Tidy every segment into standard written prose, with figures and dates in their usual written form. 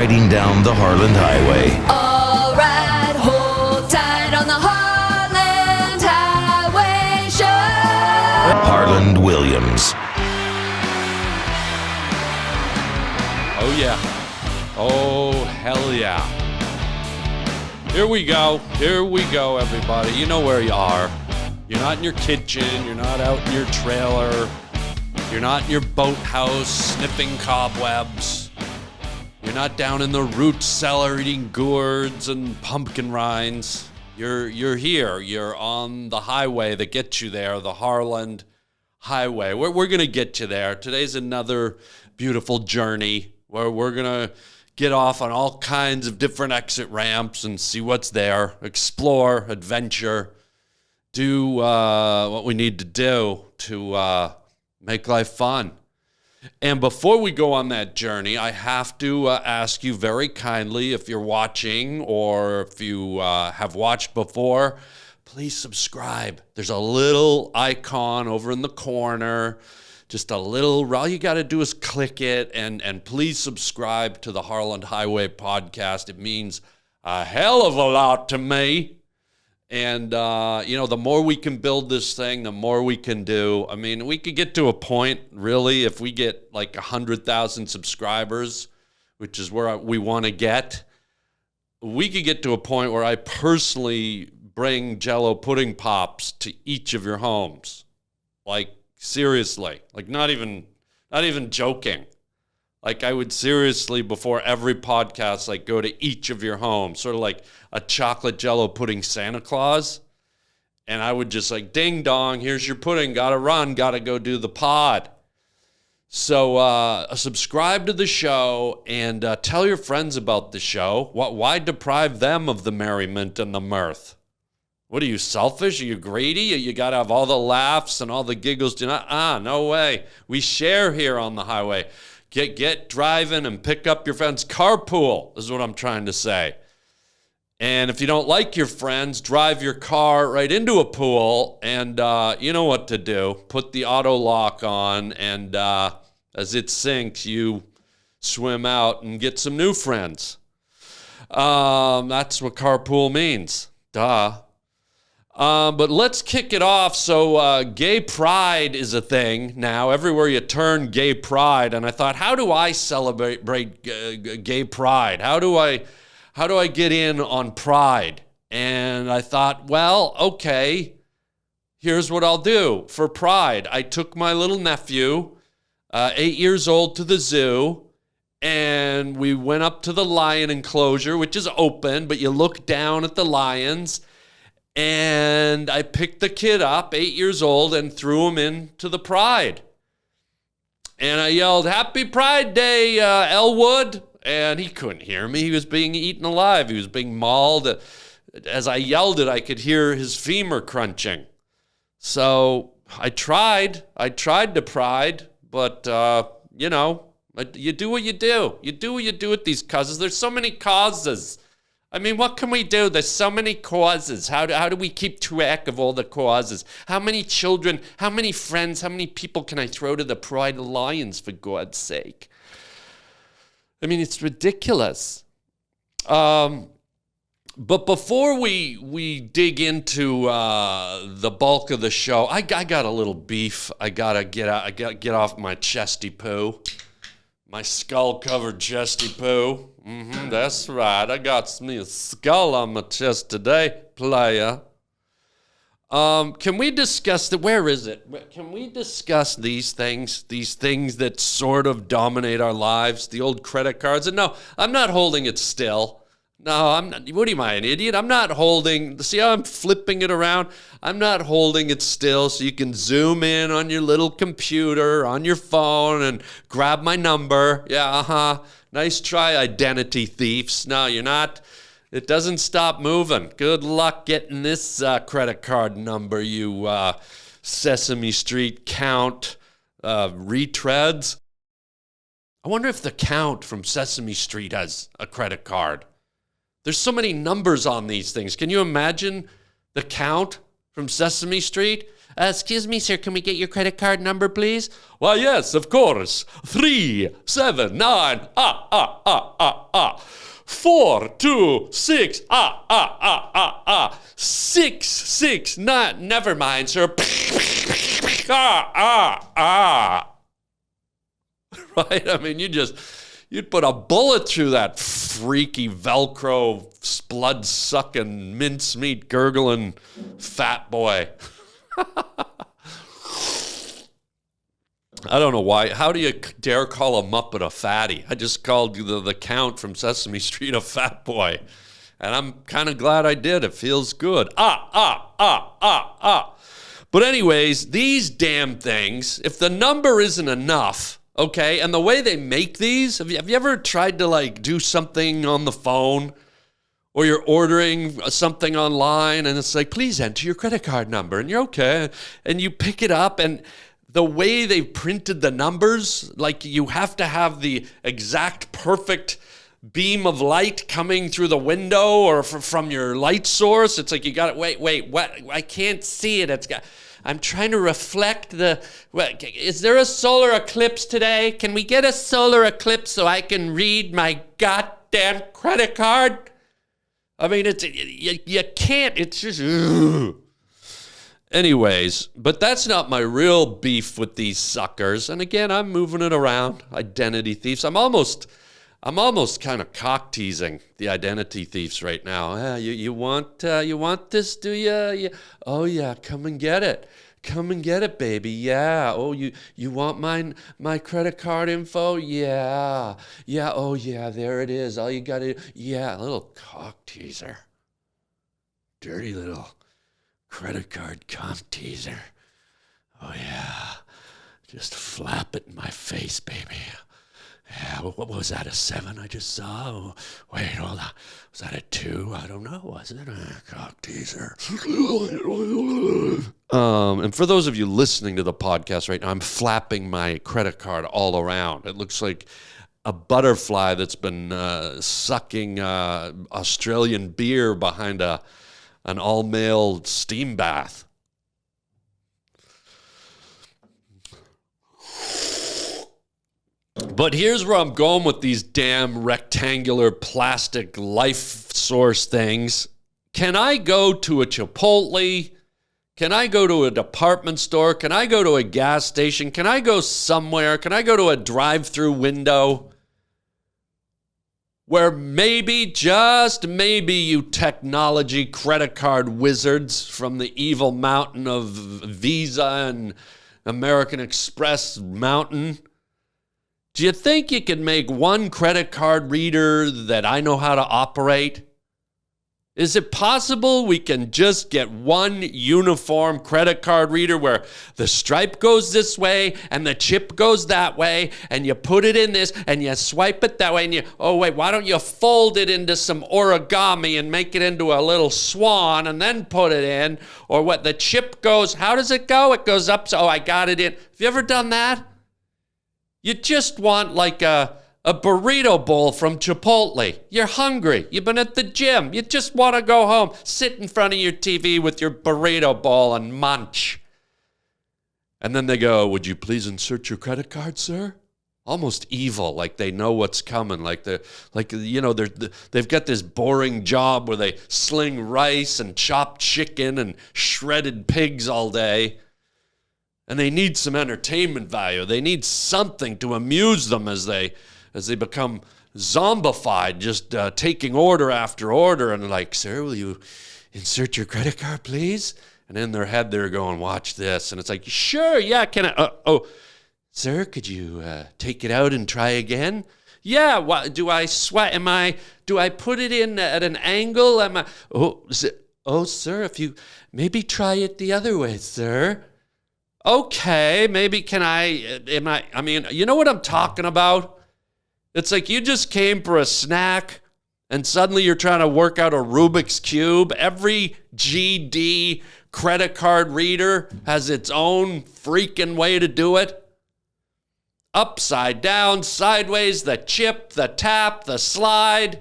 riding down the Harland Highway. All right, hold tight on the Harland Highway Show. Harland Williams. Oh, yeah. Oh, hell yeah. Here we go. Here we go, everybody. You know where you are. You're not in your kitchen. You're not out in your trailer. You're not in your boathouse sniffing cobwebs. You're not down in the root cellar eating gourds and pumpkin rinds. You're here. You're on the highway that gets you there, the Harland Highway. We're going to get you there. Today's another beautiful journey where we're going to get off on all kinds of different exit ramps and see what's there, explore, adventure, do what we need to do to make life fun. And before we go on that journey, I have to ask you very kindly, if you're watching or if you have watched before, please subscribe. There's a little icon over in the corner, just a little, all you got to do is click it, and please subscribe to the Harland Highway podcast. It means a hell of a lot to me. And, the more we can build this thing, the more we can do. I mean, we could get to a point, really, if we get like 100,000 subscribers, which is where we want to get, we could get to a point where I personally bring Jell-O pudding pops to each of your homes. Like, seriously. Like, not even joking. Like, I would seriously, before every podcast, like, go to each of your homes, sort of like a chocolate Jell-O pudding Santa Claus. And I would just like, ding dong, here's your pudding, gotta run, gotta go do the pod. So subscribe to the show and tell your friends about the show. Why deprive them of the merriment and the mirth? What are you, selfish? Are you greedy? You gotta have all the laughs and all the giggles. No way. We share here on the highway. Get driving and pick up your friends. Carpool is what I'm trying to say. And if you don't like your friends, drive your car right into a pool, and you know what to do. Put the auto lock on, and as it sinks, you swim out and get some new friends. That's what carpool means. Duh. But let's kick it off. So gay pride is a thing now. Everywhere you turn, gay pride. And I thought, how do I celebrate gay pride? How do I get in on pride? And I thought, well, okay, here's what I'll do for pride. I took my little nephew, 8 years old, to the zoo. And we went up to the lion enclosure, which is open, but you look down at the lions. And I picked the kid up, 8 years old, and threw him into the pride. And I yelled, "Happy Pride Day, Elwood." And he couldn't hear me. He was being eaten alive. He was being mauled. As I yelled it, I could hear his femur crunching. So I tried to pride, but, you do what you do. You do what you do with these causes. There's so many causes. I mean, what can we do? There's so many causes. How do we keep track of all the causes? How many children, how many friends, how many people can I throw to the Pride Alliance, for God's sake? I mean, it's ridiculous. But before we dig into the bulk of the show, I got a little beef. I gotta get off my chesty poo. My skull-covered chesty poo. That's right. I got me a skull on my chest today, playa. Can we discuss where is it? Can we discuss these things that sort of dominate our lives, the old credit cards? And no, I'm not holding it still. No, I'm not. What am I, an idiot? I'm not holding, see how I'm flipping it around? I'm not holding it still so you can zoom in on your little computer, on your phone, and grab my number. Yeah, Nice try, identity thieves. No, you're not. It doesn't stop moving. Good luck getting this credit card number, you Sesame Street Count retreads. I wonder if the Count from Sesame Street has a credit card. There's so many numbers on these things. Can you imagine the Count from Sesame Street? Excuse me, sir, can we get your credit card number, please? Why, yes, of course. 379 426 669. Never mind, sir. Right? I mean, you'd put a bullet through that freaky Velcro, blood-sucking, mincemeat gurgling fat boy. I don't know why. How do you dare call a Muppet a fatty? I just called the Count from Sesame Street a fat boy. And I'm kind of glad I did. It feels good. But anyways, these damn things, if the number isn't enough, okay, and the way they make these, have you ever tried to like do something on the phone, or you're ordering something online and it's like, please enter your credit card number, and you're okay, and you pick it up, and the way they printed the numbers, like you have to have the exact perfect beam of light coming through the window or from your light source. It's like you got it. Wait, what? I can't see it. I'm trying to reflect is there a solar eclipse today? Can we get a solar eclipse so I can read my goddamn credit card? I mean, you can't. It's just. Ugh. Anyways, but that's not my real beef with these suckers. And again, I'm moving it around. Identity thieves. I'm almost kind of cock teasing the identity thieves right now. You want this, do you? Oh yeah, come and get it. Come and get it, baby. Yeah. Oh, you want my credit card info? Yeah. Yeah. Oh yeah, there it is. All you got to yeah, a little cock teaser. Dirty little credit card cock teaser. Oh yeah. Just flap it in my face, baby. Yeah, what was that, a 7 I just saw? Oh, wait, hold on. Was that a 2? I don't know. Was it a cock teaser? And for those of you listening to the podcast right now, I'm flapping my credit card all around. It looks like a butterfly that's been sucking Australian beer behind an all-male steam bath. But here's where I'm going with these damn rectangular plastic life source things. Can I go to a Chipotle? Can I go to a department store? Can I go to a gas station? Can I go somewhere? Can I go to a drive-through window where maybe, just maybe, you technology credit card wizards from the evil mountain of Visa and American Express mountain, do you think you could make one credit card reader that I know how to operate? Is it possible we can just get one uniform credit card reader where the stripe goes this way and the chip goes that way, and you put it in this and you swipe it that way, and why don't you fold it into some origami and make it into a little swan and then put it in? Or what, the chip goes, how does it go? It goes up, so I got it in. Have you ever done that? You just want like a burrito bowl from Chipotle. You're hungry. You've been at the gym. You just want to go home. Sit in front of your TV with your burrito bowl and munch. And then they go, would you please insert your credit card, sir? Almost evil, like they know what's coming. They've got this boring job where they sling rice and chopped chicken and shredded pigs all day. And they need some entertainment value. They need something to amuse them as they become zombified, just taking order after order. And like, sir, will you insert your credit card, please? And in their head, they're going, watch this. And it's like, sure, yeah, can I? Sir, could you take it out and try again? Yeah, what, do I sweat? Do I put it in at an angle? Sir, if you, maybe try it the other way, sir. Okay, maybe you know what I'm talking about? It's like you just came for a snack and suddenly you're trying to work out a Rubik's Cube. Every GD credit card reader has its own freaking way to do it. Upside down, sideways, the chip, the tap, the slide.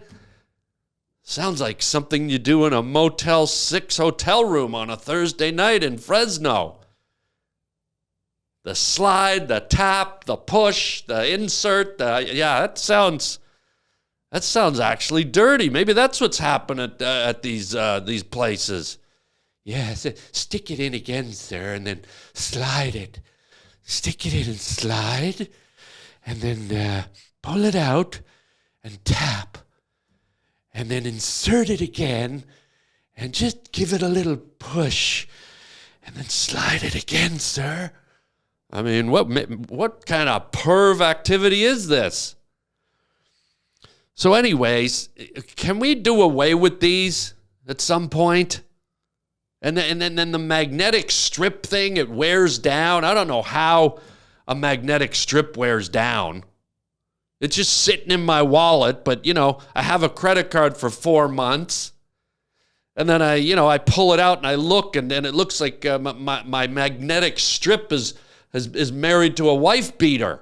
Sounds like something you do in a Motel 6 hotel room on a Thursday night in Fresno. the slide, the tap, the push, the insert. That sounds actually dirty. Maybe that's what's happening at these places. Yeah, stick it in again, sir, and then slide it. Stick it in and slide, and then pull it out and tap, and then insert it again, and just give it a little push, and then slide it again, sir. I mean, what kind of perv activity is this? So anyways, can we do away with these at some point? And then the magnetic strip thing, it wears down. I don't know how a magnetic strip wears down. It's just sitting in my wallet, but, I have a credit card for 4 months. And then I pull it out and I look, and then it looks like my magnetic strip is married to a wife beater.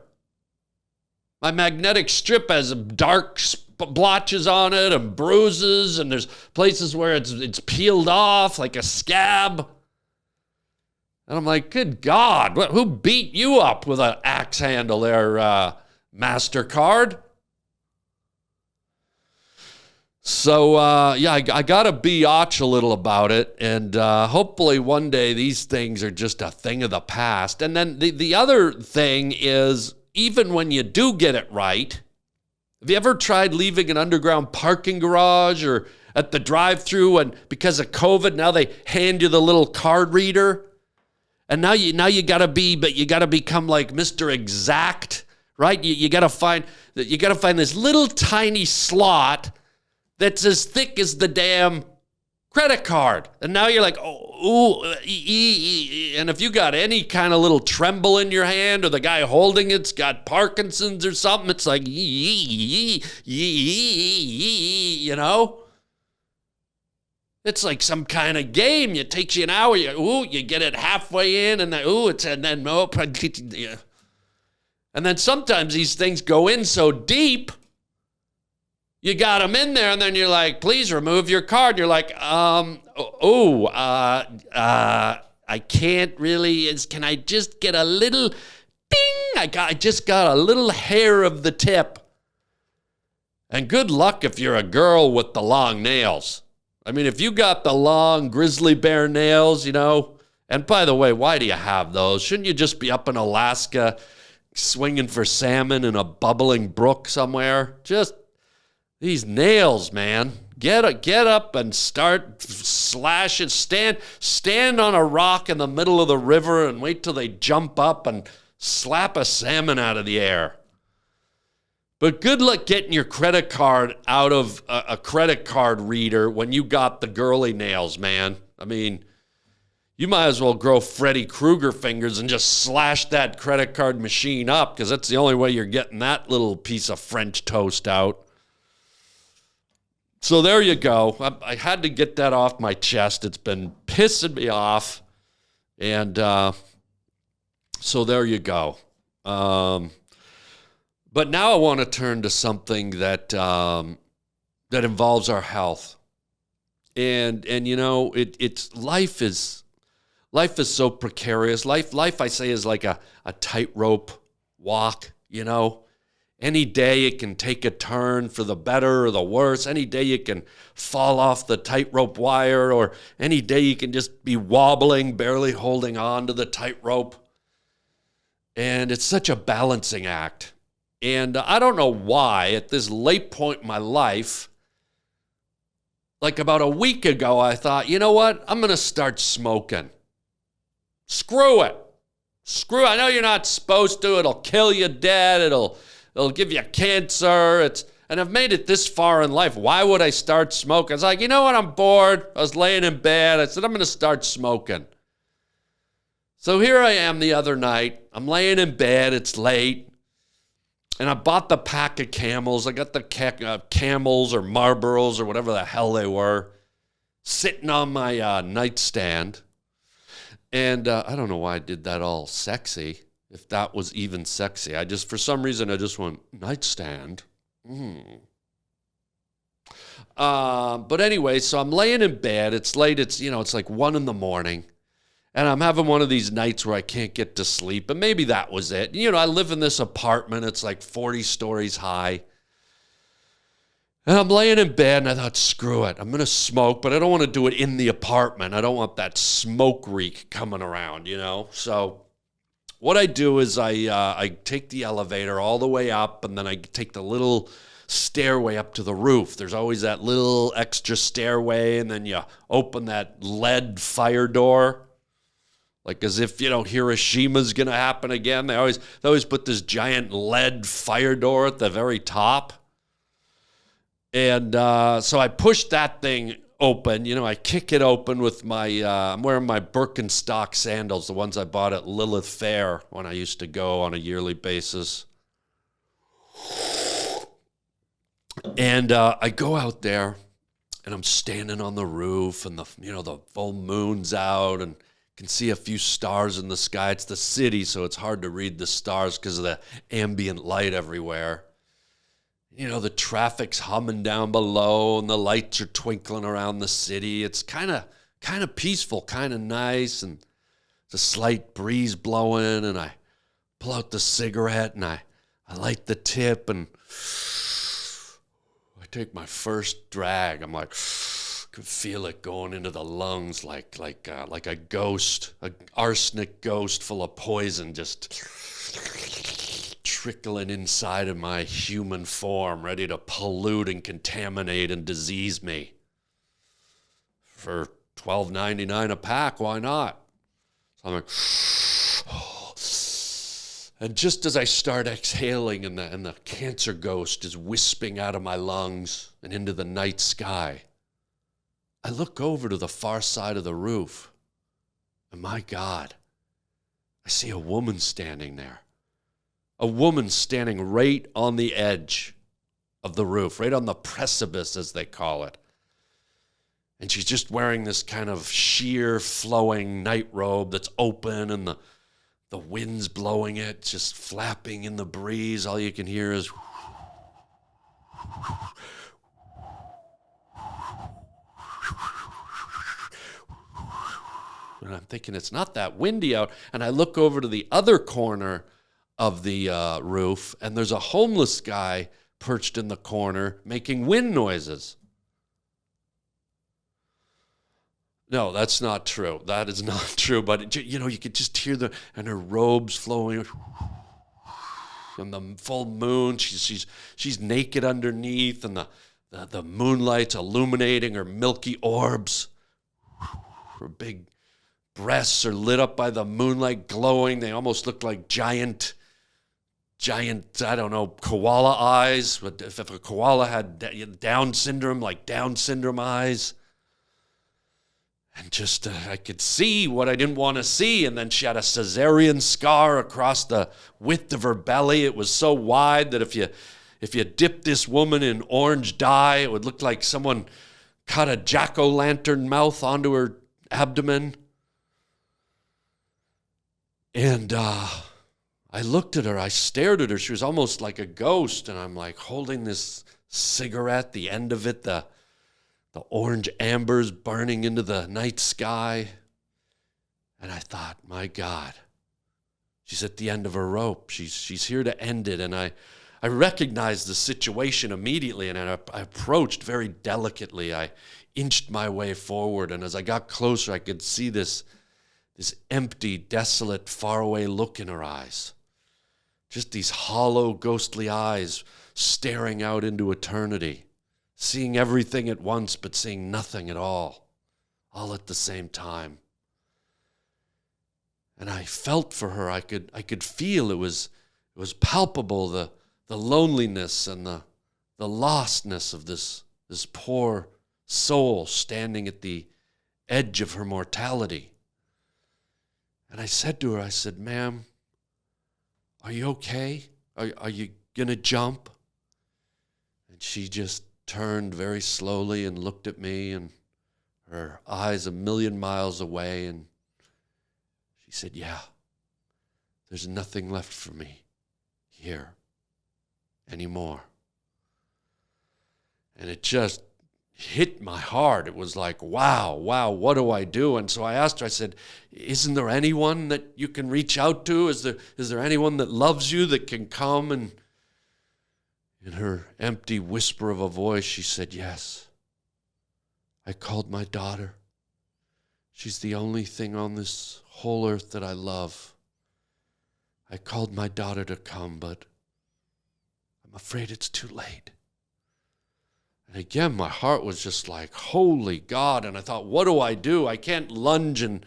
My magnetic strip has dark blotches on it and bruises, and there's places where it's peeled off like a scab. And I'm like, good God, who beat you up with an axe handle there, MasterCard? So, I got to biatch a little about it, and hopefully one day these things are just a thing of the past. And then the other thing is, even when you do get it right, have you ever tried leaving an underground parking garage or at the drive-thru, and because of COVID, now they hand you the little card reader, and now you gotta become like Mr. Exact, right? You gotta find this little tiny slot that's as thick as the damn credit card, and now you're like, and if you got any kind of little tremble in your hand, or the guy holding it's got Parkinson's or something, it's like, It's like some kind of game. It takes you an hour. You get it halfway in, and then nope. And then sometimes these things go in so deep, you got them in there, and then you're like, please remove your card. You're like, I can't really, can I just get a little ding? I just got a little hair of the tip. And good luck if you're a girl with the long nails. I mean, if you got the long grizzly bear nails, and by the way, why do you have those? Shouldn't you just be up in Alaska swinging for salmon in a bubbling brook somewhere? Just these nails, man. Get up and start slashing. Stand on a rock in the middle of the river and wait till they jump up and slap a salmon out of the air. But good luck getting your credit card out of a credit card reader when you got the girly nails, man. I mean, you might as well grow Freddy Krueger fingers and just slash that credit card machine up, because that's the only way you're getting that little piece of French toast out. So there you go. I had to get that off my chest. It's been pissing me off. And so there you go. But now I want to turn to something that involves our health. And it's life is so precarious. Life I say is like a tightrope walk, Any day it can take a turn for the better or the worse. Any day you can fall off the tightrope wire, or any day you can just be wobbling, barely holding on to the tightrope. And it's such a balancing act. And I don't know why, at this late point in my life, like about a week ago, I thought, you know what? I'm going to start smoking. Screw it. I know you're not supposed to. It'll kill you dead. It'll give you cancer. And I've made it this far in life. Why would I start smoking? I was like, you know what? I'm bored. I was laying in bed. I said, I'm going to start smoking. So here I am the other night. I'm laying in bed. It's late. And I bought the pack of Camels. I got the Camels or Marlboros or whatever the hell they were, sitting on my nightstand. And I don't know why I did that all sexy, if that was even sexy. For some reason, I just went, nightstand. But anyway, so I'm laying in bed. It's late. It's like 1 a.m. And I'm having one of these nights where I can't get to sleep. And maybe that was it. You know, I live in this apartment. It's like 40 stories high. And I'm laying in bed, and I thought, screw it. I'm going to smoke, but I don't want to do it in the apartment. I don't want that smoke reek coming around, you know? So what I do is I take the elevator all the way up, and then I take the little stairway up to the roof. There's always that little extra stairway, and then you open that lead fire door. Like as if, you know, Hiroshima's going to happen again. They always put this giant lead fire door at the very top. And so I pushed that thing open. You know, I kick it open with my, I'm wearing my Birkenstock sandals, the ones I bought at Lilith Fair when I used to go on a yearly basis. And I go out there, and I'm standing on the roof, and the full moon's out, and can see a few stars in the sky. It's the city, so it's hard to read the stars because of the ambient light everywhere. You know, the traffic's humming down below, and the lights are twinkling around the city. It's kind of peaceful, kind of nice, and there's a slight breeze blowing, and I pull out the cigarette, and I light the tip, and I take my first drag. I'm like, could feel it going into the lungs like a ghost, an arsenic ghost full of poison, just trickling inside of my human form, ready to pollute and contaminate and disease me. For $12.99 a pack, why not? So I'm like, and just as I start exhaling, and the cancer ghost is wisping out of my lungs and into the night sky, I look over to the far side of the roof, and my God, I see a woman standing there. A woman standing right on the edge of the roof, right on the precipice, as they call it. And she's just wearing this kind of sheer flowing night robe that's open, and the wind's blowing it, just flapping in the breeze. All you can hear is... And I'm thinking, it's not that windy out. And I look over to the other corner of the roof, and there's a homeless guy perched in the corner making wind noises. No, that's not true. That is not true. But, you know, you could just hear and her robes flowing. And the full moon, she's naked underneath, and the moonlight's illuminating her milky orbs. Her big breasts are lit up by the moonlight, glowing. They almost look like giant, I don't know, koala eyes. But if a koala had Down syndrome, like Down syndrome eyes. And just, I could see what I didn't want to see. And then she had a cesarean scar across the width of her belly. It was so wide that if you dipped this woman in orange dye, it would look like someone cut a jack-o'-lantern mouth onto her abdomen. And I looked at her, I stared at her. She was almost like a ghost. And I'm like holding this cigarette, the end of it, the orange ambers burning into the night sky. And I thought, my God, she's at the end of her rope. She's here to end it. And I recognized the situation immediately, and I approached very delicately. I inched my way forward, and as I got closer, I could see this empty, desolate, faraway look in her eyes. Just these hollow, ghostly eyes staring out into eternity, seeing everything at once but seeing nothing at all at the same time. And I felt for her. I could feel it was palpable, the loneliness and the lostness of this poor soul standing at the edge of her mortality. And I said to her, I said, "Ma'am, are you okay? Are you going to jump?" And she just turned very slowly and looked at me, and her eyes a million miles away, and she said, "Yeah, there's nothing left for me here anymore." And it just hit my heart. It was like, wow, what do I do? And so I asked her, I said, isn't there anyone that you can reach out to? Is there anyone that loves you that can come? And in her empty whisper of a voice, she said, yes. I called my daughter. She's the only thing on this whole earth that I love. I called my daughter to come, but I'm afraid it's too late. And again, my heart was just like, holy God. And I thought, what do? I can't lunge and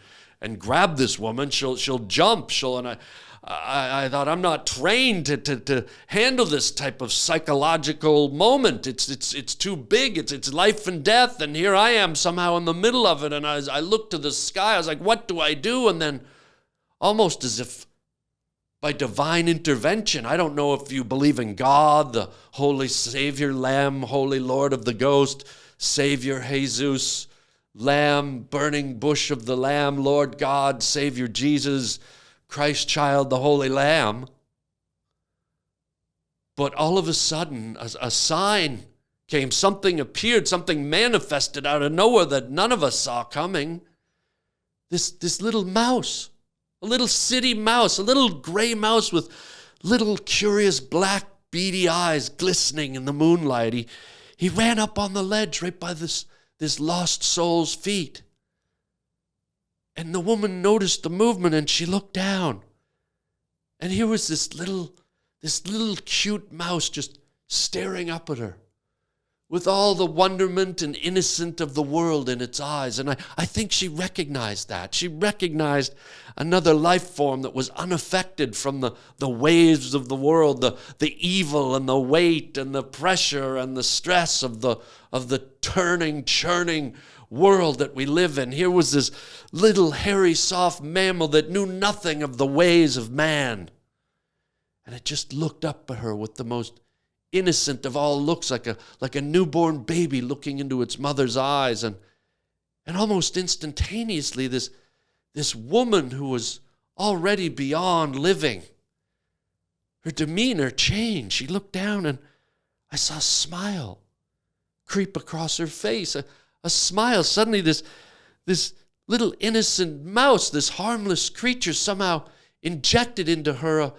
grab this woman. She'll jump. And I thought, I'm not trained to handle this type of psychological moment. It's too big. It's life and death. And here I am somehow in the middle of it. And as I looked to the sky, I was like, what do I do? And then almost as if by divine intervention, I don't know if you believe in God, the Holy Savior, Lamb, Holy Lord of the Ghost, Savior Jesus, Lamb, burning bush of the Lamb, Lord God, Savior Jesus, Christ child, the Holy Lamb. But all of a sudden, a sign came, something appeared, something manifested out of nowhere that none of us saw coming. This little mouse. A little city mouse, a little gray mouse with little curious black beady eyes glistening in the moonlight. He ran up on the ledge right by this lost soul's feet. And the woman noticed the movement and she looked down. And here was this little cute mouse just staring up at her with all the wonderment and innocence of the world in its eyes. And I think she recognized that. She recognized another life form that was unaffected from the waves of the world, the evil and the weight and the pressure and the stress of the turning, churning world that we live in. Here was this little hairy, soft mammal that knew nothing of the ways of man. And it just looked up at her with the most innocent of all looks, like a newborn baby looking into its mother's eyes. And almost instantaneously, this woman who was already beyond living, her demeanor changed. She looked down and I saw a smile creep across her face, a smile. Suddenly this little innocent mouse, this harmless creature, somehow injected into her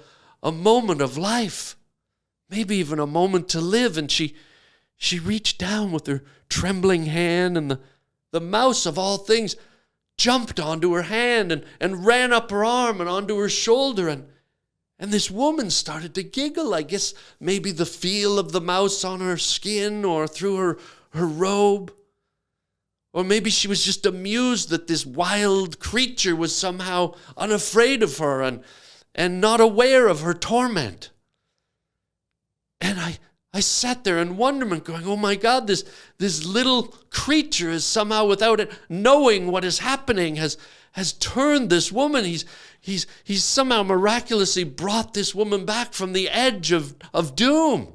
a moment of life. Maybe even a moment to live. And she reached down with her trembling hand, and the mouse of all things jumped onto her hand and ran up her arm and onto her shoulder. And this woman started to giggle. I guess maybe the feel of the mouse on her skin or through her robe. Or maybe she was just amused that this wild creature was somehow unafraid of her and not aware of her torment. And I sat there in wonderment going, oh my God, this little creature is somehow, without it knowing what is happening, has turned this woman. He's somehow miraculously brought this woman back from the edge of doom.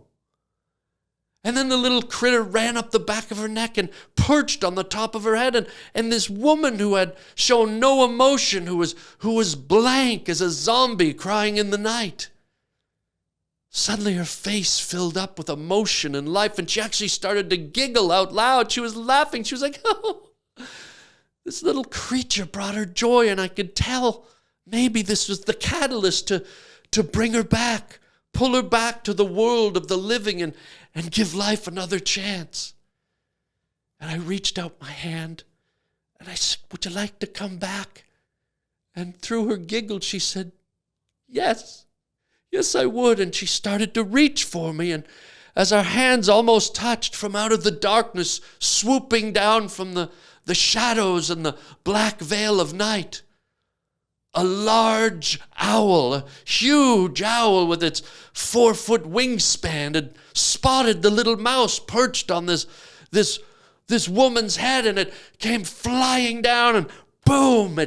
And then the little critter ran up the back of her neck and perched on the top of her head. And this woman who had shown no emotion, who was blank as a zombie crying in the night, suddenly her face filled up with emotion and life, and she actually started to giggle out loud. She was laughing. She was like, oh, this little creature brought her joy, and I could tell maybe this was the catalyst to bring her back, pull her back to the world of the living and give life another chance. And I reached out my hand, and I said, would you like to come back? And through her giggle, she said, yes. Yes, I would. And she started to reach for me. And as our hands almost touched, from out of the darkness, swooping down from the shadows and the black veil of night, a large owl, a huge owl with its 4-foot wingspan, had spotted the little mouse perched on this woman's head, and it came flying down, and boom,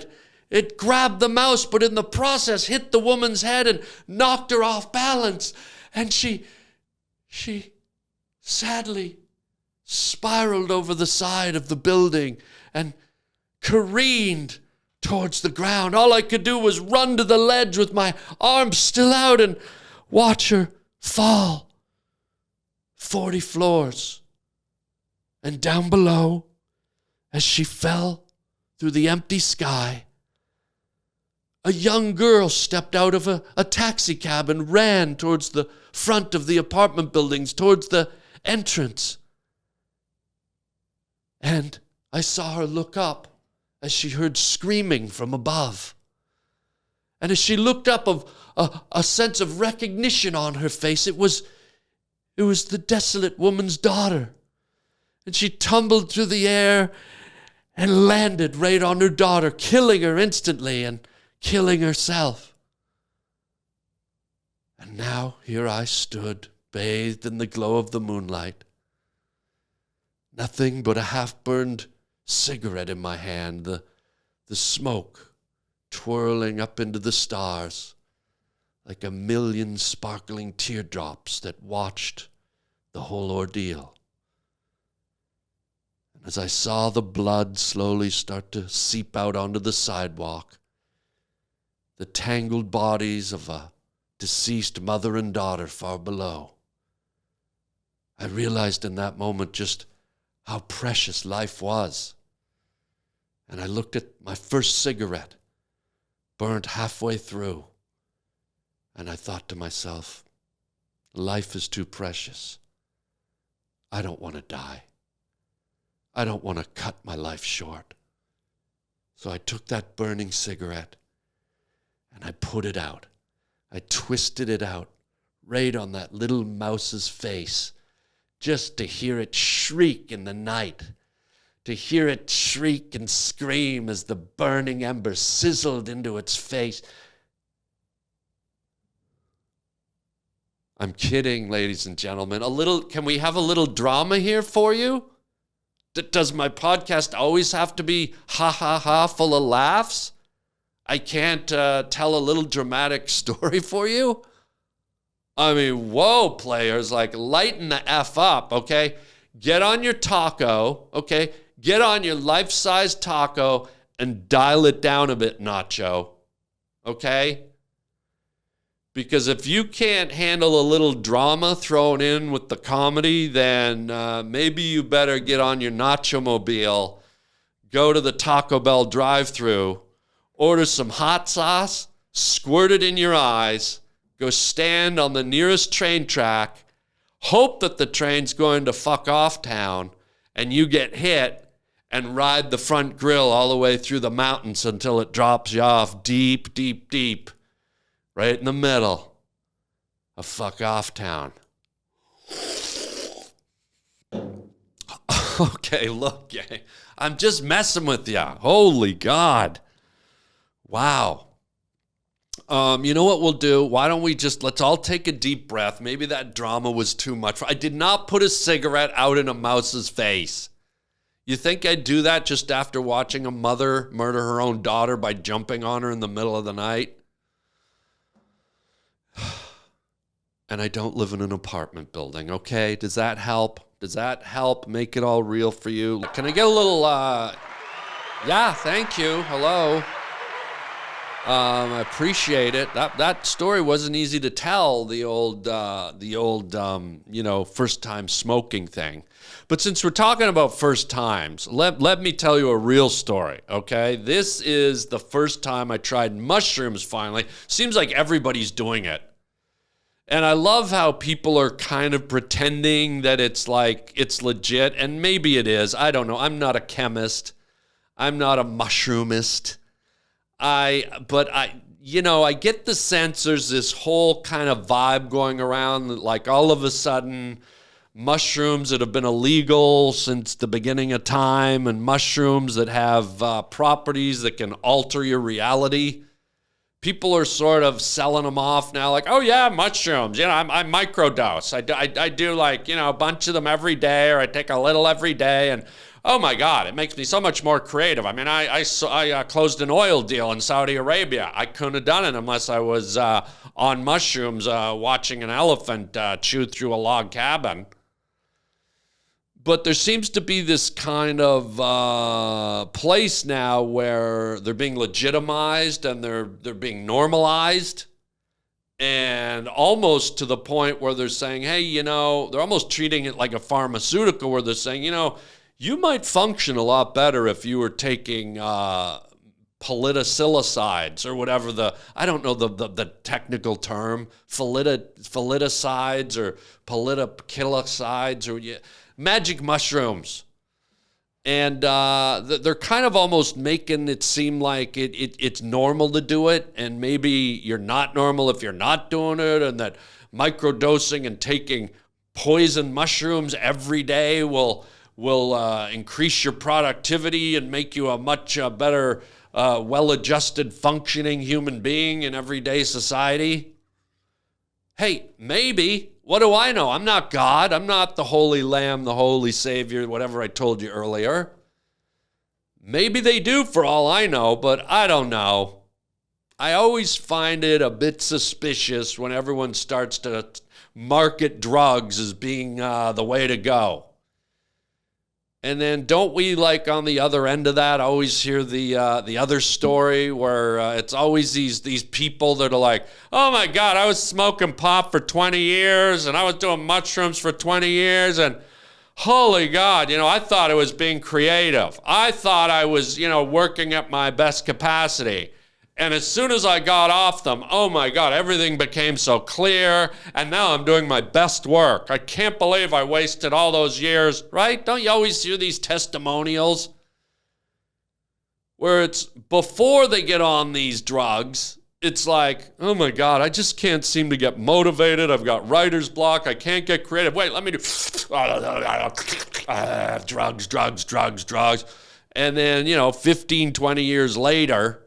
it grabbed the mouse, but in the process hit the woman's head and knocked her off balance. And she sadly spiraled over the side of the building and careened towards the ground. All I could do was run to the ledge with my arms still out and watch her fall 40 floors And down below, as she fell through the empty sky, a young girl stepped out of a taxi cab and ran towards the front of the apartment buildings, towards the entrance. And I saw her look up as she heard screaming from above. And as she looked up, a sense of recognition on her face. It was the desolate woman's daughter. And she tumbled through the air and landed right on her daughter, killing her instantly and killing herself. And now here I stood, bathed in the glow of the moonlight. Nothing but a half-burned cigarette in my hand, the smoke twirling up into the stars like a million sparkling teardrops that watched the whole ordeal. And as I saw the blood slowly start to seep out onto the sidewalk, the tangled bodies of a deceased mother and daughter far below, I realized in that moment just how precious life was. And I looked at my first cigarette, burnt halfway through, and I thought to myself, life is too precious. I don't want to die. I don't want to cut my life short. So I took that burning cigarette and I put it out. I twisted it out right on that little mouse's face, just to hear it shriek in the night, to hear it shriek and scream as the burning ember sizzled into its face. I'm kidding, ladies and gentlemen. Can we have a little drama here for you? Does my podcast always have to be ha ha ha, full of laughs? I can't tell a little dramatic story for you? I mean, whoa, players, like lighten the F up, okay? Get on your taco, okay? Get on your life-size taco and dial it down a bit, Nacho, okay? Because if you can't handle a little drama thrown in with the comedy, then maybe you better get on your Nacho-mobile, go to the Taco Bell drive-thru, order some hot sauce, squirt it in your eyes, go stand on the nearest train track, hope that the train's going to fuck off town, and you get hit, and ride the front grill all the way through the mountains until it drops you off deep, deep, deep, right in the middle of fuck off town. Okay, look, gang, I'm just messing with you. Holy God. Wow. You know what we'll do? Why don't we let's all take a deep breath. Maybe that drama was too much. I did not put a cigarette out in a mouse's face. You think I'd do that just after watching a mother murder her own daughter by jumping on her in the middle of the night? And I don't live in an apartment building, okay? Does that help? Does that help make it all real for you? Can I get a little, yeah, thank you. Hello. I appreciate it. That story wasn't easy to tell, the old first time smoking thing. But since we're talking about first times, let me tell you a real story, okay? This is the first time I tried mushrooms finally. Seems like everybody's doing it. And I love how people are kind of pretending that it's legit, and maybe it is. I don't know. I'm not a chemist. I'm not a mushroomist. I get the sense there's this whole kind of vibe going around that, like, all of a sudden mushrooms that have been illegal since the beginning of time and mushrooms that have properties that can alter your reality. People are sort of selling them off now, like, oh yeah, mushrooms, I microdose. I do a bunch of them every day, or I take a little every day, and oh my God, it makes me so much more creative. I mean, I closed an oil deal in Saudi Arabia. I couldn't have done it unless I was on mushrooms watching an elephant chew through a log cabin. But there seems to be this kind of place now where they're being legitimized and they're being normalized. And almost to the point where they're saying, hey, they're almost treating it like a pharmaceutical, where they're saying, you might function a lot better if you were taking politicilicides or whatever I don't know the technical term, politicides or politicilicides or magic mushrooms. And they're kind of almost making it seem like it's normal to do it, and maybe you're not normal if you're not doing it, and that microdosing and taking poison mushrooms every day will increase your productivity and make you a much better, well-adjusted, functioning human being in everyday society. Hey, maybe. What do I know? I'm not God. I'm not the Holy Lamb, the Holy Savior, whatever I told you earlier. Maybe they do for all I know, but I don't know. I always find it a bit suspicious when everyone starts to market drugs as being the way to go. And then don't we, like, on the other end of that, always hear the other story where it's always these people that are like, oh my God, I was smoking pot for 20 years and I was doing mushrooms for 20 years and holy God, I thought I was being creative. I thought I was, working at my best capacity. And as soon as I got off them, oh my God, everything became so clear, and now I'm doing my best work. I can't believe I wasted all those years, right? Don't you always hear these testimonials where it's before they get on these drugs, it's like, oh my God, I just can't seem to get motivated. I've got writer's block. I can't get creative. Wait, let me do drugs. And then, 15, 20 years later,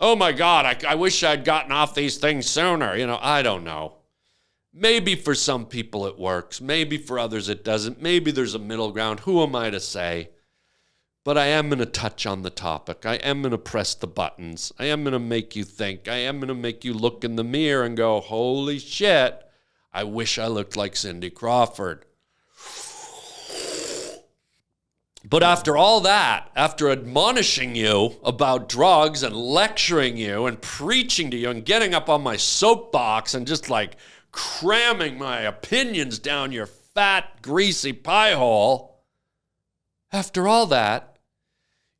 oh my God, I wish I'd gotten off these things sooner. I don't know. Maybe for some people it works. Maybe for others it doesn't. Maybe there's a middle ground. Who am I to say? But I am going to touch on the topic. I am going to press the buttons. I am going to make you think. I am going to make you look in the mirror and go, holy shit, I wish I looked like Cindy Crawford. But after all that, after admonishing you about drugs and lecturing you and preaching to you and getting up on my soapbox and just like cramming my opinions down your fat, greasy pie hole, after all that,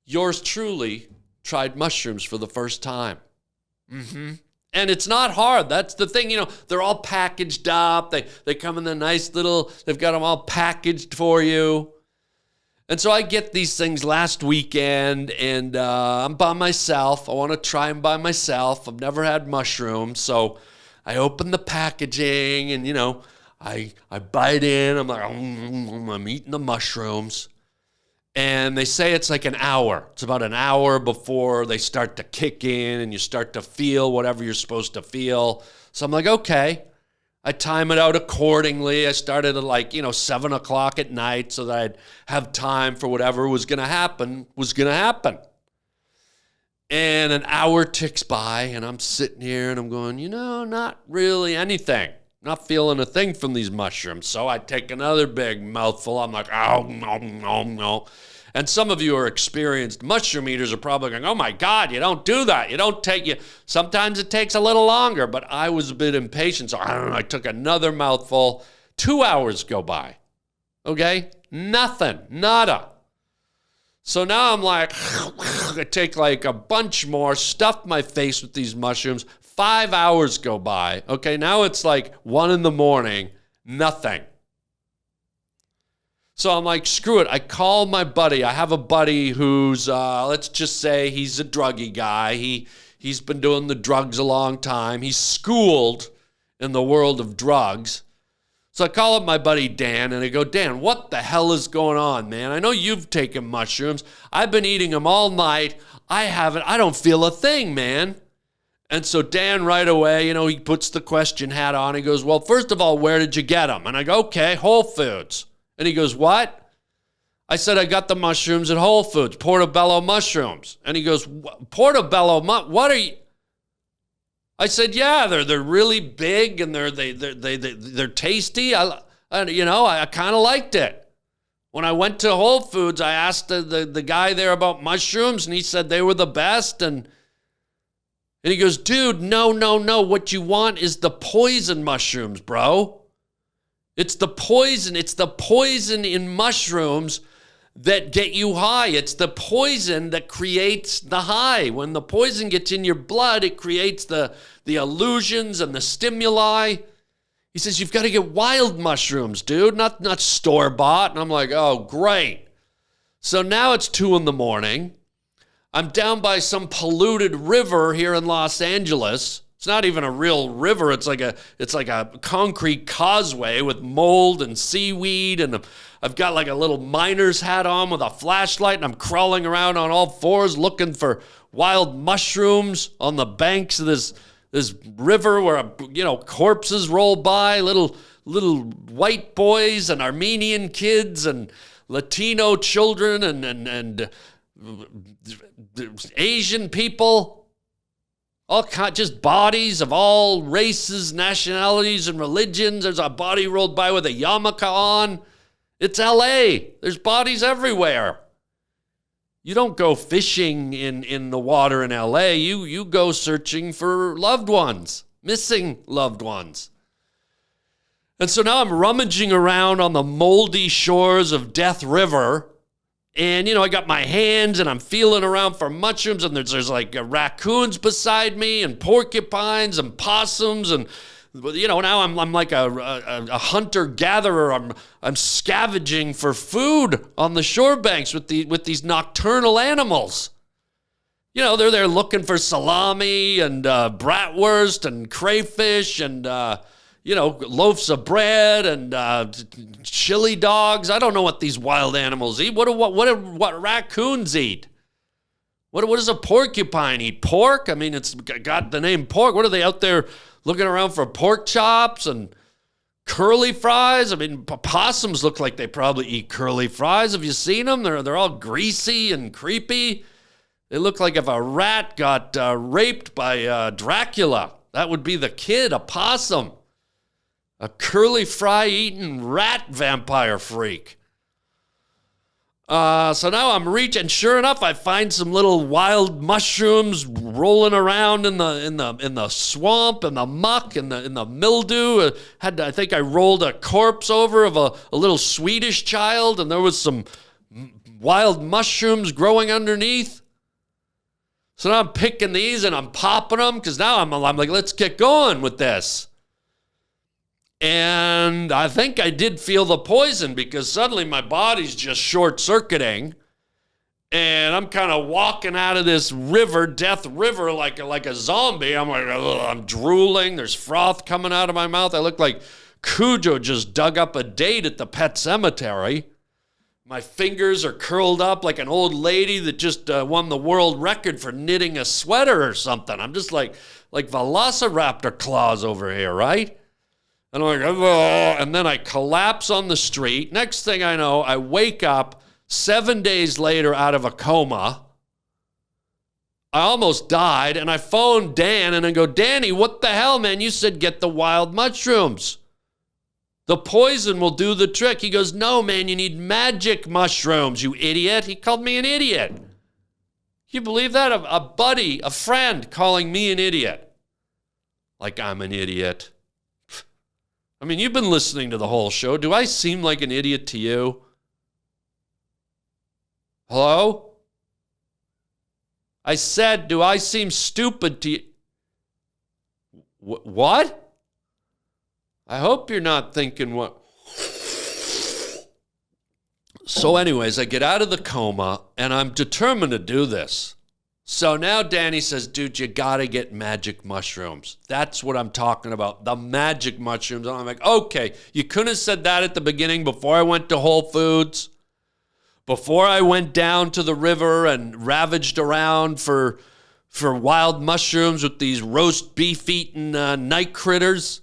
yours truly tried mushrooms for the first time. And it's not hard. That's the thing, they're all packaged up. They come in the nice little, they've got them all packaged for you. And so I get these things last weekend, and I'm by myself. I want to try them by myself. I've never had mushrooms, so I open the packaging, and, I bite in. I'm like, I'm eating the mushrooms. And they say it's like an hour. It's about an hour before they start to kick in, and you start to feel whatever you're supposed to feel. So I'm like, okay. I time it out accordingly. I started at 7 o'clock at night so that I'd have time for whatever was going to happen. And an hour ticks by, and I'm sitting here, and I'm going, not really anything. Not feeling a thing from these mushrooms. So I take another big mouthful. I'm like, oh, no. And some of you are experienced mushroom eaters are probably going, oh my God, you don't do that. Sometimes it takes a little longer, but I was a bit impatient. So I took another mouthful. 2 hours go by. Okay? Nothing. Nada. So now I'm like, I take like a bunch more, stuff my face with these mushrooms. 5 hours go by. Okay, now it's like 1 a.m, nothing. So I'm like, screw it. I call my buddy. I have a buddy who's, let's just say he's a druggy guy. He's been doing the drugs a long time. He's schooled in the world of drugs. So I call up my buddy Dan, and I go, Dan, what the hell is going on, man? I know you've taken mushrooms. I've been eating them all night. I don't feel a thing, man. And so Dan right away, he puts the question hat on. He goes, well, first of all, where did you get them? And I go, okay, Whole Foods. And he goes, what? I said, I got the mushrooms at Whole Foods, portobello mushrooms. And he goes, portobello, what are you? I said, yeah, they're really big and they're tasty. I kind of liked it. When I went to Whole Foods, I asked the guy there about mushrooms, and he said they were the best. And And he goes, dude, no. What you want is the poison mushrooms, bro. It's the poison. It's the poison in mushrooms that get you high. It's the poison that creates the high. When the poison gets in your blood, it creates the illusions and the stimuli. He says, you've got to get wild mushrooms, dude, not store-bought. And I'm like, oh, great. So now it's 2 a.m. I'm down by some polluted river here in Los Angeles. It's not even a real river. It's like a concrete causeway with mold and seaweed. And I've got like a little miner's hat on with a flashlight. And I'm crawling around on all fours looking for wild mushrooms on the banks of this river where, corpses roll by, little white boys and Armenian kids and Latino children and Asian people, just bodies of all races, nationalities, and religions. There's a body rolled by with a yarmulke on. It's LA. There's bodies everywhere. You don't go fishing in the water in LA. You go searching for loved ones, missing loved ones. And so now I'm rummaging around on the moldy shores of Death River. And, I got my hands and I'm feeling around for mushrooms, and there's like raccoons beside me and porcupines and possums. And, now I'm like a hunter-gatherer. I'm scavenging for food on the shore banks with these nocturnal animals. They're there looking for salami and bratwurst and crayfish and, loaves of bread and chili dogs. I don't know what these wild animals eat. What raccoons eat? What does a porcupine eat? Pork? I mean, it's got the name pork. What are they out there looking around for? Pork chops and curly fries? I mean, possums look like they probably eat curly fries. Have you seen them? They're all greasy and creepy. They look like if a rat got raped by Dracula. That would be the kid, a possum. A curly fry eating rat vampire freak. So now I'm reaching. Sure enough, I find some little wild mushrooms rolling around in the swamp and the muck and in the mildew. I think I rolled a corpse over of a little Swedish child, and there was some wild mushrooms growing underneath. So now I'm picking these and I'm popping them because now I'm like, let's get going with this. And I think I did feel the poison because suddenly my body's just short-circuiting. And I'm kind of walking out of this river, Death River, like a zombie. I'm like, ugh, I'm drooling. There's froth coming out of my mouth. I look like Cujo just dug up a date at the pet cemetery. My fingers are curled up like an old lady that just won the world record for knitting a sweater or something. I'm just like velociraptor claws over here, right? And I'm like, ugh, and then I collapse on the street. Next thing I know, I wake up 7 days later out of a coma. I almost died, and I phoned Dan, and I go, Danny, what the hell, man? You said get the wild mushrooms. The poison will do the trick. He goes, no, man, you need magic mushrooms, you idiot. He called me an idiot. Can you believe that? A buddy, a friend calling me an idiot. Like I'm an idiot. I mean, you've been listening to the whole show. Do I seem like an idiot to you? Hello? I said, do I seem stupid to you? What? I hope you're not thinking what. So anyways, I get out of the coma, and I'm determined to do this. So now Danny says, dude, you got to get magic mushrooms. That's what I'm talking about, the magic mushrooms. And I'm like, okay, you couldn't have said that at the beginning before I went to Whole Foods, before I went down to the river and ravaged around for wild mushrooms with these roast beef eating night critters.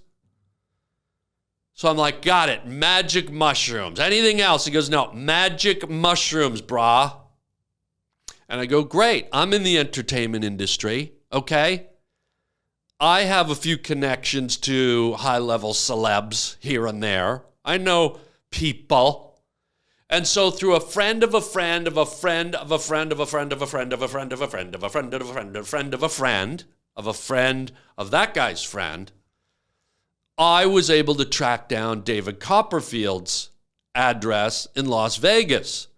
So I'm like, got it, magic mushrooms. Anything else? He goes, no, magic mushrooms, brah. And I go, great, I'm in the entertainment industry, okay? I have a few connections to high-level celebs here and there. I know people. And so through a friend of a friend of a friend of a friend of a friend of a friend of a friend of a friend of a friend of a friend of a friend of a friend, of a friend of that guy's friend, I was able to track down David Copperfield's address in Las Vegas.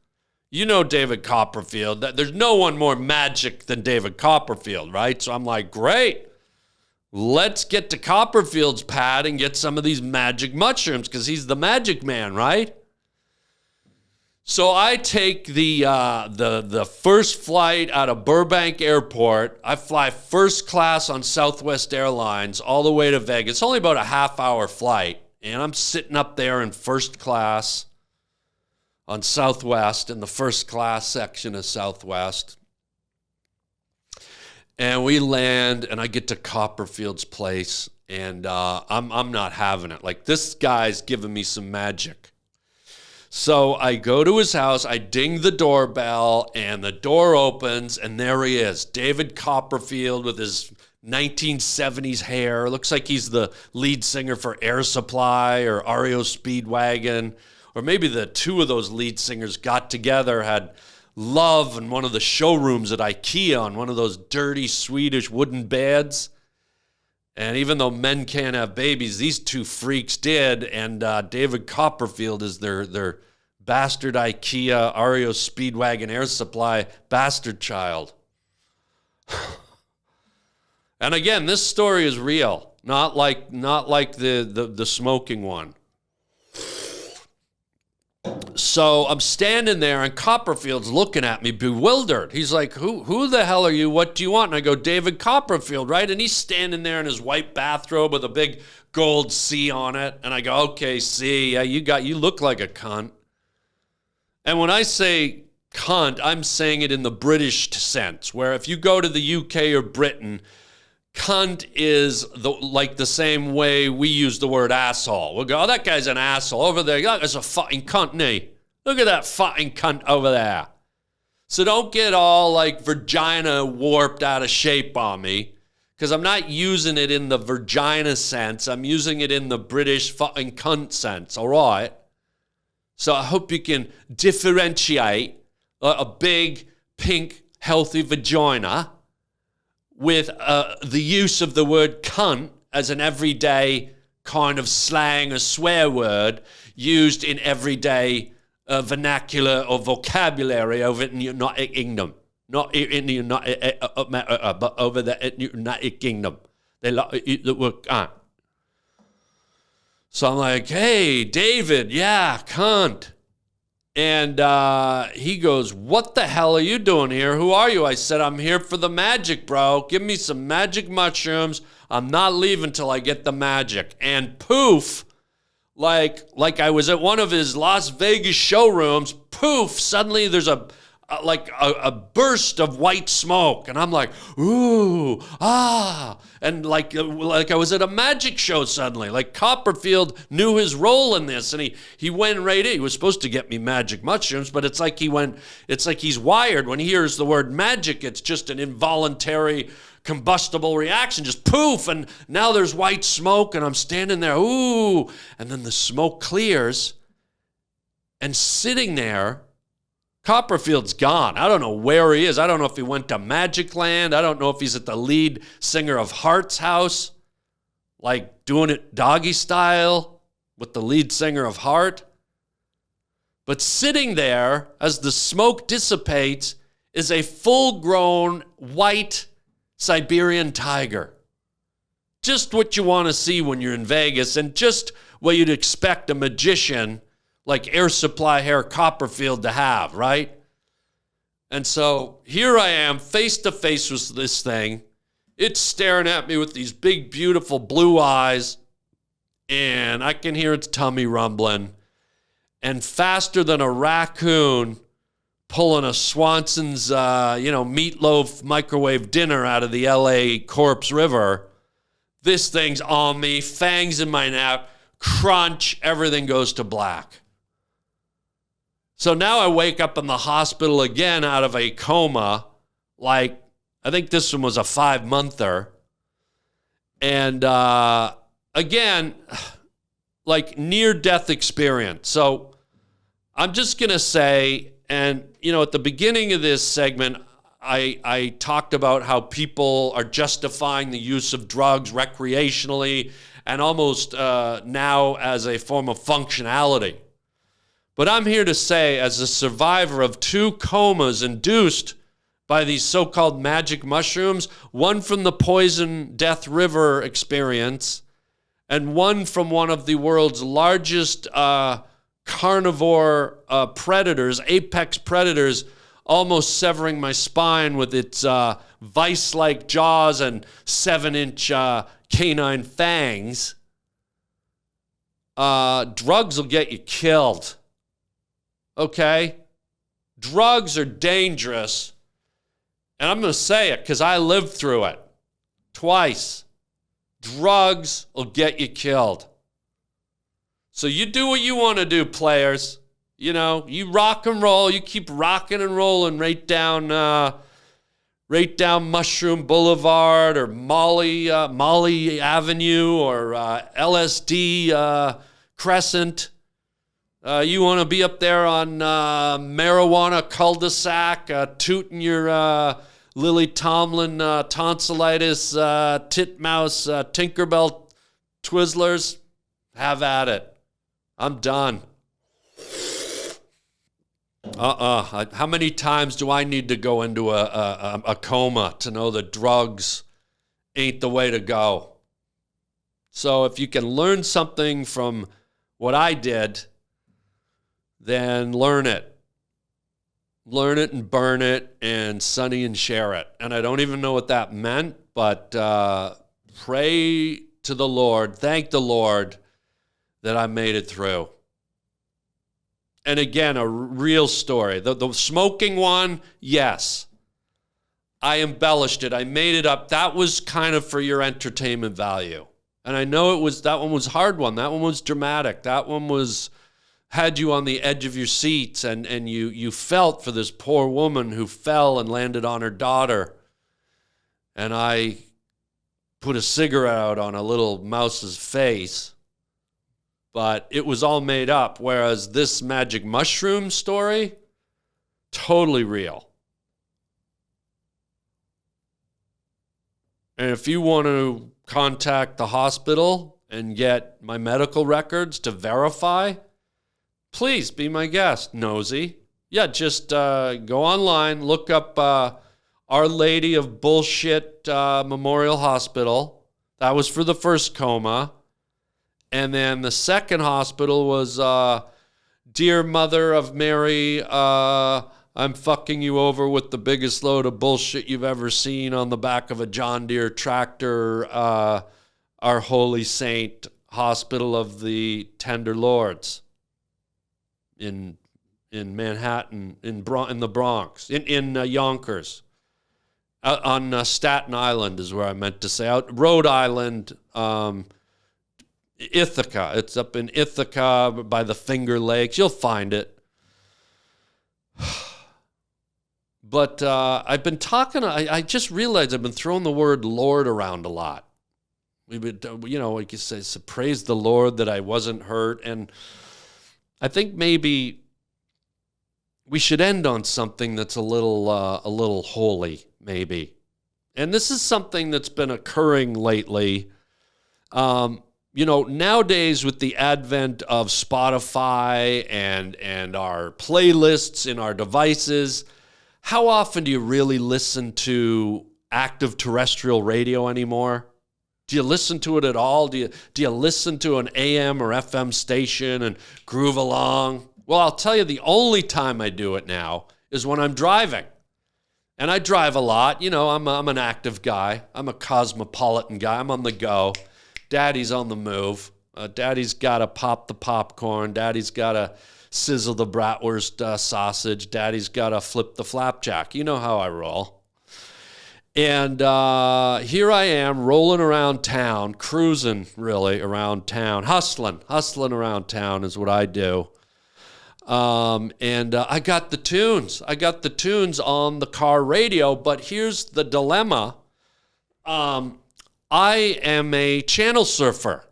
You know David Copperfield. There's no one more magic than David Copperfield, right? So I'm like, great. Let's get to Copperfield's pad and get some of these magic mushrooms because he's the magic man, right? So I take the first flight out of Burbank Airport. I fly first class on Southwest Airlines all the way to Vegas. It's only about a half-hour flight, and I'm sitting up there in first class on Southwest in the first class section of Southwest. And we land, and I get to Copperfield's place, and I'm not having it. Like, this guy's giving me some magic. So I go to his house, I ding the doorbell, and the door opens, and there he is, David Copperfield with his 1970s hair. Looks like he's the lead singer for Air Supply or REO Speedwagon, or maybe the two of those lead singers got together, had love in one of the showrooms at IKEA on one of those dirty Swedish wooden beds. And even though men can't have babies, these two freaks did. And David Copperfield is their bastard IKEA, REO Speedwagon, Air Supply bastard child. And again, this story is real, not like the smoking one. So I'm standing there, and Copperfield's looking at me bewildered. He's like, who the hell are you? What do you want? And I go, David Copperfield, right? And he's standing there in his white bathrobe with a big gold C on it. And I go, okay, C, yeah, you look like a cunt. And when I say cunt, I'm saying it in the British sense, where if you go to the UK or Britain, cunt is like the same way we use the word asshole. We'll go, oh, that guy's an asshole over there. That's a fucking cunt, nee. Look at that fucking cunt over there. So don't get all like vagina warped out of shape on me, because I'm not using it in the vagina sense. I'm using it in the British fucking cunt sense, all right? So I hope you can differentiate a big, pink, healthy vagina with the use of the word cunt as an everyday kind of slang or swear word used in everyday vernacular or vocabulary over in the United Kingdom. Not in the United but over there in the United Kingdom. They like the word cunt. So I'm like, hey, David, yeah, cunt. And he goes, what the hell are you doing here? Who are you? I said, I'm here for the magic, bro. Give me some magic mushrooms. I'm not leaving till I get the magic. And poof, like I was at one of his Las Vegas showrooms, poof, suddenly there's a burst of white smoke. And I'm like, ooh, ah. And like I was at a magic show suddenly. Like Copperfield knew his role in this, and he went right in. He was supposed to get me magic mushrooms, but it's like he's wired. When he hears the word magic, it's just an involuntary combustible reaction, just poof, and now there's white smoke, and I'm standing there, ooh, and then the smoke clears, and sitting there, Copperfield's gone. I don't know where he is. I don't know if he went to Magic Land. I don't know if he's at the lead singer of Heart's house, like doing it doggy style with the lead singer of Heart. But sitting there as the smoke dissipates is a full-grown white Siberian tiger. Just what you want to see when you're in Vegas, and just what you'd expect a magician like Air Supply Hair Copperfield to have, right? And so here I am, face to face with this thing. It's staring at me with these big, beautiful blue eyes, and I can hear its tummy rumbling. And faster than a raccoon pulling a Swanson's, meatloaf microwave dinner out of the LA Corpse River, this thing's on me, fangs in my neck, crunch, everything goes to black. So now I wake up in the hospital again out of a coma, like, I think this one was a 5-monther. And again, like near-death experience. So I'm just going to say, and, at the beginning of this segment, I talked about how people are justifying the use of drugs recreationally and almost now as a form of functionality. But I'm here to say, as a survivor of 2 comas induced by these so-called magic mushrooms, one from the Poison Death River experience and one from one of the world's largest carnivore predators, apex predators, almost severing my spine with its vice-like jaws and 7-inch canine fangs. Drugs will get you killed. Okay? Drugs are dangerous. And I'm going to say it because I lived through it twice. Drugs will get you killed. So you do what you want to do, players. You know, you rock and roll. You keep rocking and rolling right down Mushroom Boulevard or Molly Avenue or LSD Crescent. You want to be up there on marijuana cul-de-sac, tooting your Lily Tomlin tonsillitis, titmouse, Tinkerbell Twizzlers? Have at it. I'm done. How many times do I need to go into a coma to know that drugs ain't the way to go? So if you can learn something from what I did, then learn it. Learn it and burn it and Sonny and share it. And I don't even know what that meant, but pray to the Lord, thank the Lord that I made it through. And again, a real story. The smoking one, yes. I embellished it. I made it up. That was kind of for your entertainment value. And I know that one was a hard one. That one was dramatic. That one had you on the edge of your seats, and you felt for this poor woman who fell and landed on her daughter. And I put a cigarette out on a little mouse's face. But it was all made up, whereas this magic mushroom story, totally real. And if you want to contact the hospital and get my medical records to verify, please be my guest, nosy. Yeah, just go online, look up Our Lady of Bullshit Memorial Hospital. That was for the first coma. And then the second hospital was, Dear Mother of Mary, I'm fucking you over with the biggest load of bullshit you've ever seen on the back of a John Deere tractor, Our Holy Saint Hospital of the Tender Lords in Manhattan, in the Bronx, in Yonkers. On Staten Island is where I meant to say. Out Rhode Island, Ithaca. It's up in Ithaca by the Finger Lakes. You'll find it. But I've been talking, I just realized I've been throwing the word Lord around a lot. We've been, like you say, so praise the Lord that I wasn't hurt. And I think maybe we should end on something that's a little holy, maybe. And this is something that's been occurring lately. Nowadays with the advent of Spotify and our playlists in our devices, how often do you really listen to active terrestrial radio anymore? Do you listen to it at all? Do you listen to an AM or FM station and groove along? Well, I'll tell you, the only time I do it now is when I'm driving. And I drive a lot. I'm an active guy. I'm a cosmopolitan guy. I'm on the go. Daddy's on the move. Daddy's got to pop the popcorn. Daddy's got to sizzle the bratwurst sausage. Daddy's got to flip the flapjack. You know how I roll. And here I am rolling around town, cruising really around town, hustling around town is what I do. And I got the tunes. I got the tunes on the car radio, but here's the dilemma. I am a channel surfer.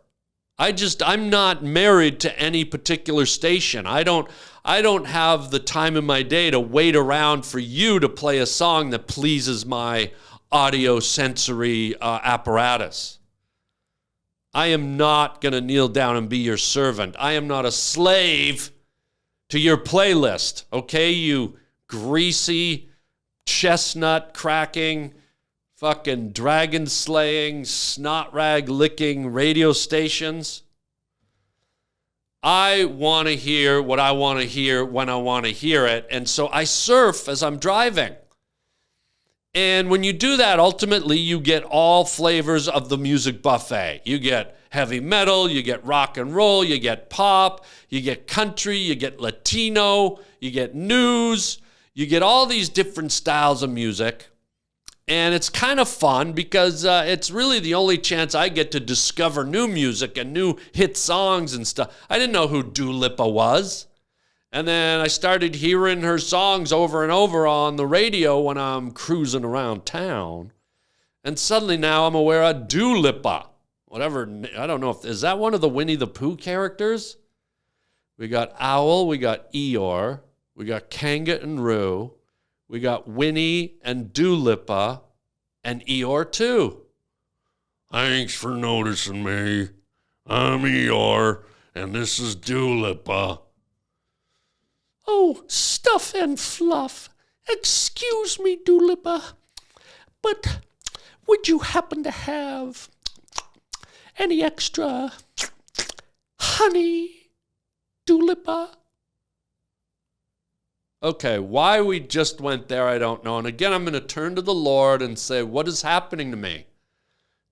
I'm not married to any particular station. I don't I don't have the time in my day to wait around for you to play a song that pleases my audio sensory apparatus. I am not going to kneel down and be your servant. I am not a slave to your playlist, okay, you greasy, chestnut cracking, fucking dragon slaying, snot rag licking radio stations. I want to hear what I want to hear when I want to hear it. And so I surf as I'm driving. And when you do that, ultimately, you get all flavors of the music buffet. You get heavy metal, you get rock and roll, you get pop, you get country, you get Latino, you get news, you get all these different styles of music. And it's kind of fun because it's really the only chance I get to discover new music and new hit songs and stuff. I didn't know who Dua Lipa was. And then I started hearing her songs over and over on the radio when I'm cruising around town. And suddenly now I'm aware of Dua Lipa. Whatever, I don't know if, is that one of the Winnie the Pooh characters? We got Owl, we got Eeyore, we got Kanga and Roo. We got Winnie and Dua Lipa and Eeyore too. Thanks for noticing me. I'm Eeyore, and this is Dua Lipa. Oh, stuff and fluff. Excuse me, Dua Lipa, but would you happen to have any extra honey, Dua Lipa? Okay, why we just went there, I don't know. And again, I'm going to turn to the Lord and say, what is happening to me?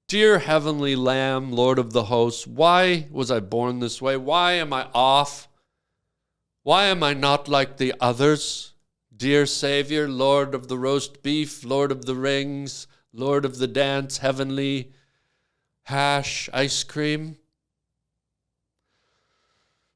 Dear Heavenly Lamb, Lord of the hosts, why was I born this way? Why am I off? Why am I not like the others? Dear Savior, Lord of the roast beef, Lord of the rings, Lord of the dance, heavenly hash ice cream.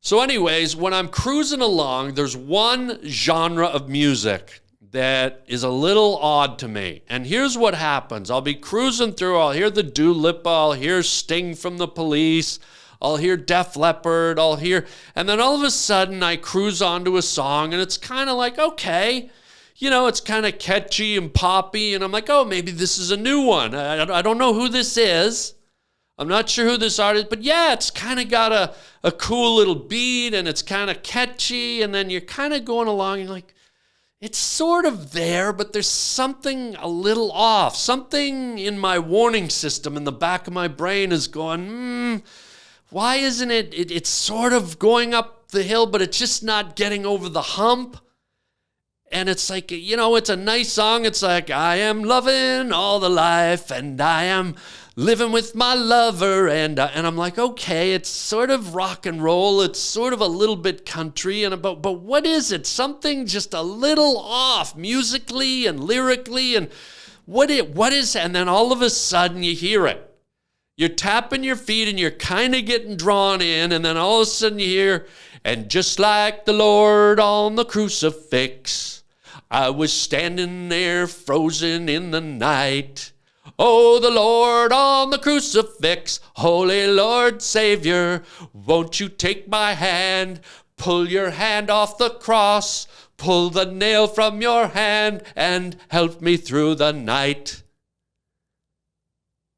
So anyways, when I'm cruising along, there's one genre of music that is a little odd to me. And here's what happens. I'll be cruising through, I'll hear the Dua Lipa, I'll hear Sting from the Police, I'll hear Def Leppard, and then all of a sudden I cruise onto a song and it's kind of like, okay, you know, it's kind of catchy and poppy, and I'm like, oh, maybe this is a new one. I don't know who this is. I'm not sure who this artist is, but yeah, it's kind of got a cool little beat and it's kind of catchy, and then you're kind of going along and you're like, it's sort of there, but there's something a little off. Something in my warning system in the back of my brain is going, why isn't it? It's sort of going up the hill, but it's just not getting over the hump. And it's like, you know, it's a nice song. It's like, I am loving all the life and I am living with my lover, and I'm like, okay, it's sort of rock and roll, it's sort of a little bit country, but what is it? Something just a little off musically and lyrically, and what is? And then all of a sudden you hear it. You're tapping your feet and you're kind of getting drawn in, and then all of a sudden you hear, and just like the Lord on the crucifix, I was standing there frozen in the night. Oh, the Lord on the crucifix, Holy Lord Savior, won't you take my hand, pull your hand off the cross, pull the nail from your hand, and help me through the night.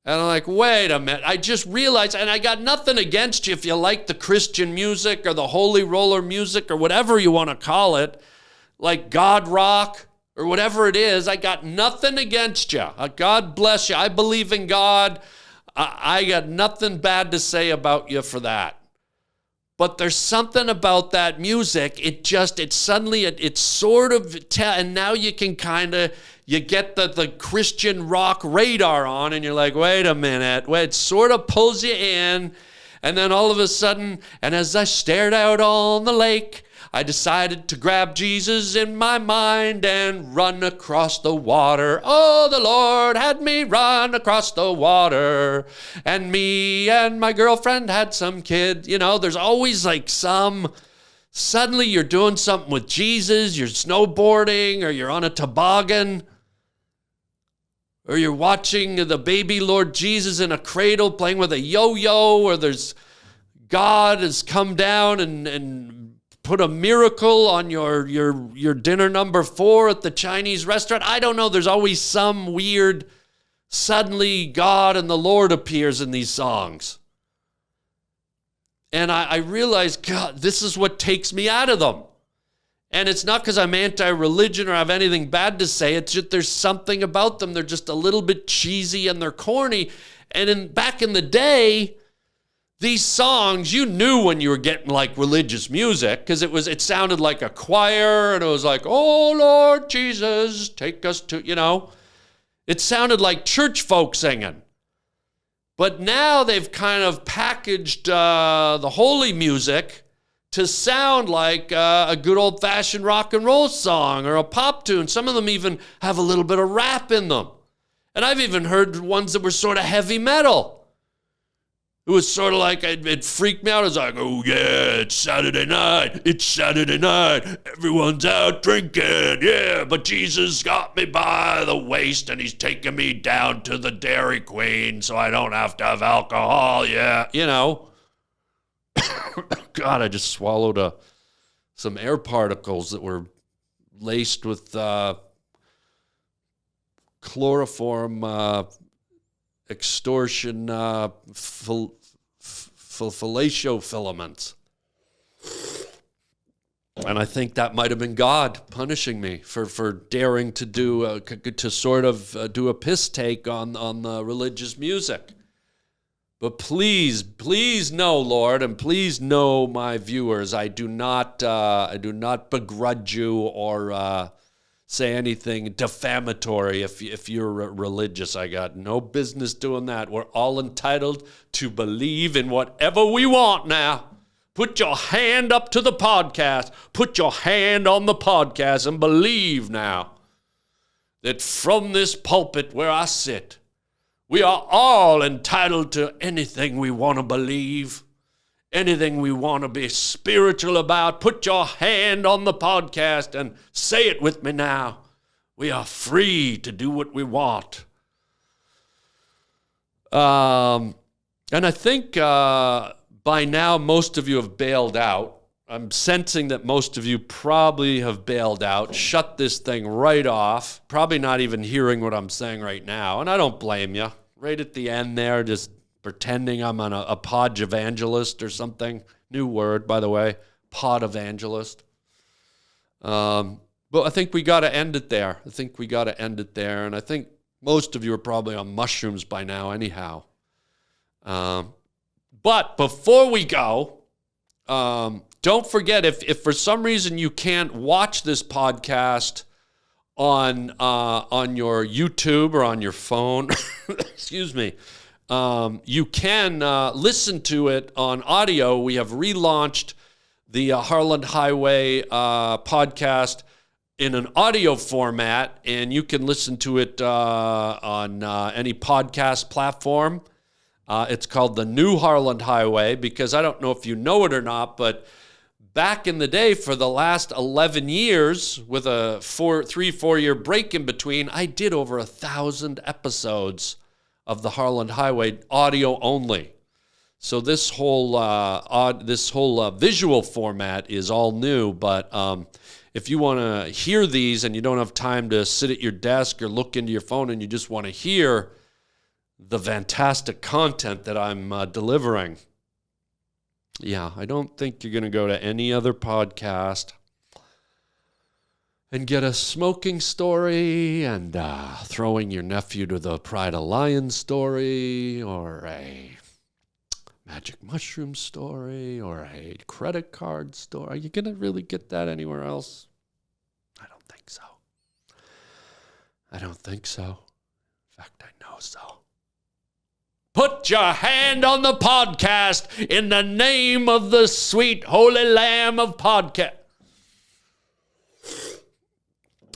And I'm like, wait a minute, I just realized, and I got nothing against you if you like the Christian music or the holy roller music or whatever you want to call it, like God rock, or whatever it is, I got nothing against you. God bless you. I believe in God. I got nothing bad to say about you for that. But there's something about that music. It's sort of, and now you can you get the Christian rock radar on, and you're like, wait a minute. It sort of pulls you in. And then all of a sudden, and as I stared out on the lake, I decided to grab Jesus in my mind and run across the water. Oh, the Lord had me run across the water. And me and my girlfriend had some kid. You know, there's always like suddenly you're doing something with Jesus, you're snowboarding, or you're on a toboggan, or you're watching the baby Lord Jesus in a cradle playing with a yo-yo, or God has come down and put a miracle on your dinner number 4 at the Chinese restaurant. I don't know. There's always some weird, suddenly God and the Lord appears in these songs. And I realize, God, this is what takes me out of them. And it's not because I'm anti-religion or have anything bad to say. It's just there's something about them. They're just a little bit cheesy and they're corny. And back in the day, these songs, you knew when you were getting like religious music because it sounded like a choir and it was like, oh, Lord Jesus, take us to, It sounded like church folk singing. But now they've kind of packaged the holy music to sound like a good old-fashioned rock and roll song or a pop tune. Some of them even have a little bit of rap in them. And I've even heard ones that were sort of heavy metal. It was sort of like, it freaked me out. It was like, oh yeah, it's Saturday night. It's Saturday night. Everyone's out drinking. Yeah, but Jesus got me by the waist and he's taking me down to the Dairy Queen so I don't have to have alcohol. Yeah, God, I just swallowed some air particles that were laced with chloroform extortion fellatio filaments. And I think that might have been God punishing me for daring to do a piss take on the religious music. But please know, Lord, and please know my viewers, I do not begrudge you or say anything defamatory if you're religious. I got no business doing that. We're all entitled to believe in whatever we want now. Put your hand up to the podcast. Put your hand on the podcast and believe now that from this pulpit where I sit, we are all entitled to anything we want to believe, anything we want to be spiritual about. Put your hand on the podcast and say it with me now. We are free to do what we want. And I think by now most of you have bailed out. I'm sensing that most of you probably have bailed out, shut this thing right off, probably not even hearing what I'm saying right now, and I don't blame you. Right at the end there, just pretending I'm a pod evangelist or something. New word, by the way, pod evangelist. But I think we got to end it there. And I think most of you are probably on mushrooms by now anyhow. But before we go, don't forget, if for some reason you can't watch this podcast on your YouTube or on your phone, excuse me, you can listen to it on audio. We have relaunched the Harland Highway podcast in an audio format, and you can listen to it on any podcast platform. It's called the New Harland Highway because I don't know if you know it or not, but back in the day, for the last 11 years, with a 4 year break in between, I did over 1,000 episodes of the Harland Highway, audio only. So this whole visual format is all new. But if you want to hear these and you don't have time to sit at your desk or look into your phone and you just want to hear the fantastic content that I'm delivering, yeah, I don't think you're going to go to any other podcast and get a smoking story and throwing your nephew to the Pride of Lions story or a magic mushroom story or a credit card story. Are you going to really get that anywhere else? I don't think so. In fact, I know so. Put your hand on the podcast in the name of the sweet holy lamb of podcast.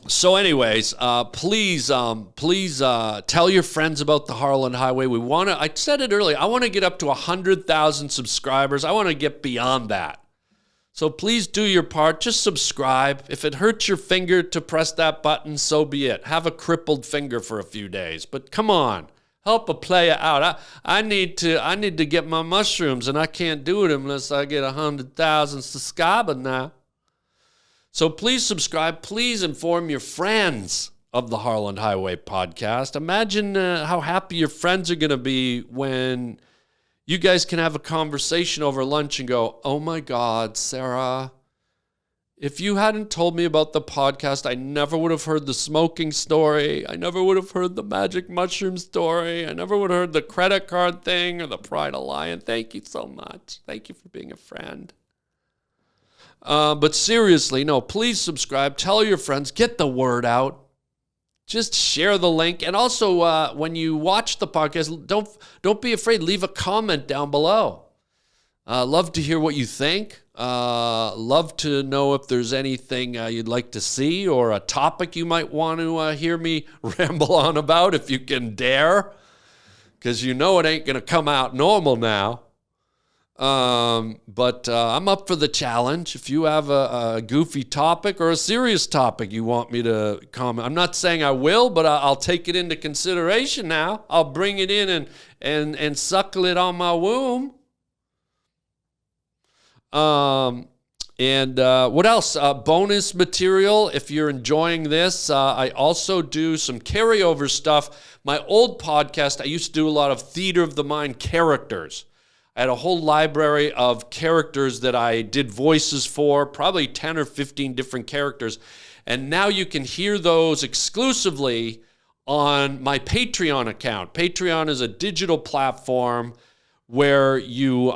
So anyways, please tell your friends about the Harland Highway. I said it earlier, I want to get up to 100,000 subscribers. I want to get beyond that. So please do your part. Just subscribe. If it hurts your finger to press that button, so be it. Have a crippled finger for a few days. But come on. Help a player out. I need to get my mushrooms, and I can't do it unless I get 100,000 subscribers now. So please subscribe. Please inform your friends of the Harland Highway podcast. Imagine how happy your friends are going to be when you guys can have a conversation over lunch and go, oh my God, Sarah, if you hadn't told me about the podcast, I never would have heard the smoking story. I never would have heard the magic mushroom story. I never would have heard the credit card thing or the Pride of Lion. Thank you so much. Thank you for being a friend. But seriously, no, please subscribe. Tell your friends. Get the word out. Just share the link. And also, when you watch the podcast, don't be afraid. Leave a comment down below. Love to hear what you think. Love to know if there's anything you'd like to see or a topic you might want to hear me ramble on about if you can dare. Because you know it ain't going to come out normal now. But I'm up for the challenge. If you have a goofy topic or a serious topic you want me to comment, I'm not saying I will, but I'll take it into consideration now. I'll bring it in and suckle it on my womb. And what else? Bonus material. If you're enjoying this, I also do some carryover stuff. My old podcast, I used to do a lot of theater of the mind characters. I had a whole library of characters that I did voices for, probably 10 or 15 different characters. And now you can hear those exclusively on my Patreon account. Patreon is a digital platform where you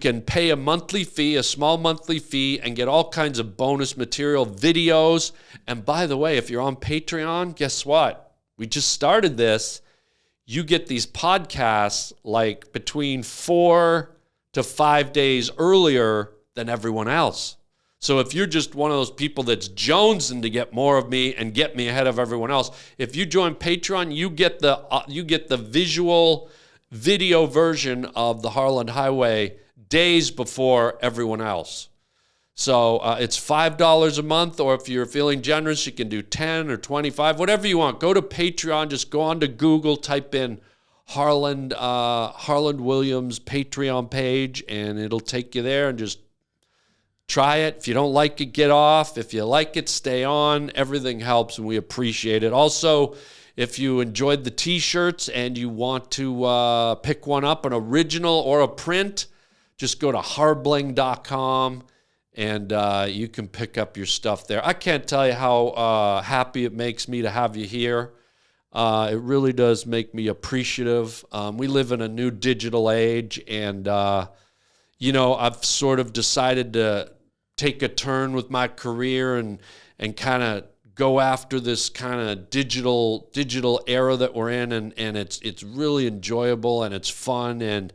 can pay a monthly fee, a small monthly fee, and get all kinds of bonus material, videos. And by the way, if you're on Patreon, guess what? We just started this. You get these podcasts like between 4 to 5 days earlier than everyone else. So if you're just one of those people that's jonesing to get more of me and get me ahead of everyone else, if you join Patreon, you get the visual video version of the Harland Highway days before everyone else. So it's $5 a month, or if you're feeling generous, you can do 10 or 25, whatever you want. Go to Patreon, just go on to Google, type in Harland Williams Patreon page, and it'll take you there, and just try it. If you don't like it, get off. If you like it, stay on. Everything helps, and we appreciate it. Also, if you enjoyed the t-shirts and you want to pick one up, an original or a print, just go to harbling.com. And you can pick up your stuff there. I can't tell you how happy it makes me to have you here. It really does make me appreciative. We live in a new digital age, and, I've sort of decided to take a turn with my career and kind of go after this kind of digital era that we're in, and it's really enjoyable and it's fun, and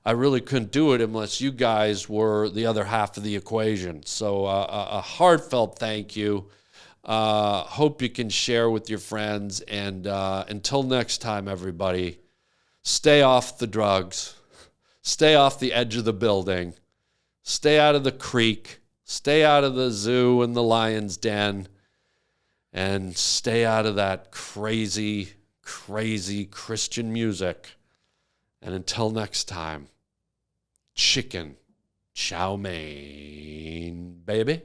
I really couldn't do it unless you guys were the other half of the equation. So a heartfelt thank you. Hope you can share with your friends. And until next time, everybody, stay off the drugs. Stay off the edge of the building. Stay out of the creek. Stay out of the zoo and the lion's den. And stay out of that crazy, crazy Christian music. And until next time, chicken chow mein, baby.